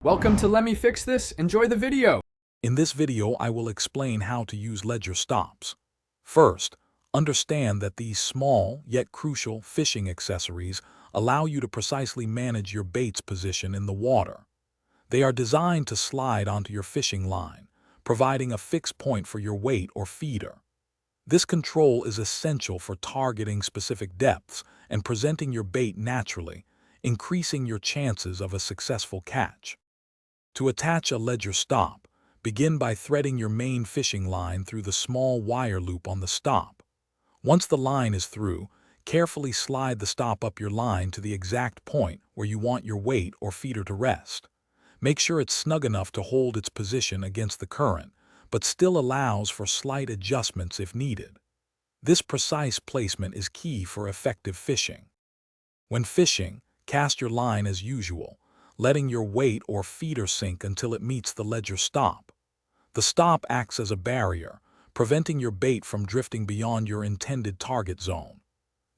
Welcome to Let Me Fix This. Enjoy the video. In this video, I will explain how to use ledger stops. First, understand that these small yet crucial fishing accessories allow you to precisely manage your bait's position in the water. They are designed to slide onto your fishing line, providing a fixed point for your weight or feeder. This control is essential for targeting specific depths and presenting your bait naturally, increasing your chances of a successful catch. To attach a ledger stop, begin by threading your main fishing line through the small wire loop on the stop. Once the line is through, carefully slide the stop up your line to the exact point where you want your weight or feeder to rest. Make sure it's snug enough to hold its position against the current, but still allows for slight adjustments if needed. This precise placement is key for effective fishing. When fishing, cast your line as usual, letting your weight or feeder sink until it meets the ledger stop. The stop acts as a barrier, preventing your bait from drifting beyond your intended target zone.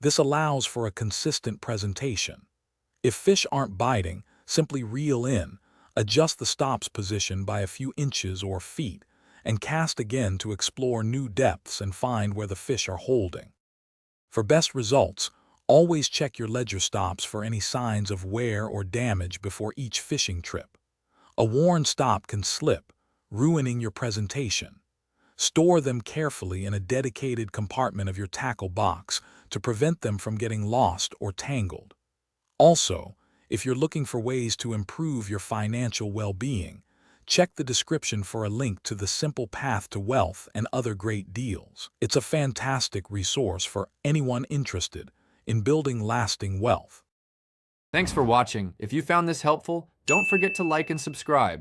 This allows for a consistent presentation. If fish aren't biting, simply reel in, adjust the stop's position by a few inches or feet, and cast again to explore new depths and find where the fish are holding. For best results, always check your ledger stops for any signs of wear or damage before each fishing trip. A worn stop can slip, ruining your presentation. Store them carefully in a dedicated compartment of your tackle box to prevent them from getting lost or tangled. Also, if you're looking for ways to improve your financial well-being, check the description for a link to the Simple Path to Wealth and other great deals. It's a fantastic resource for anyone interested in building lasting wealth. Thanks for watching. If you found this helpful, don't forget to like and subscribe.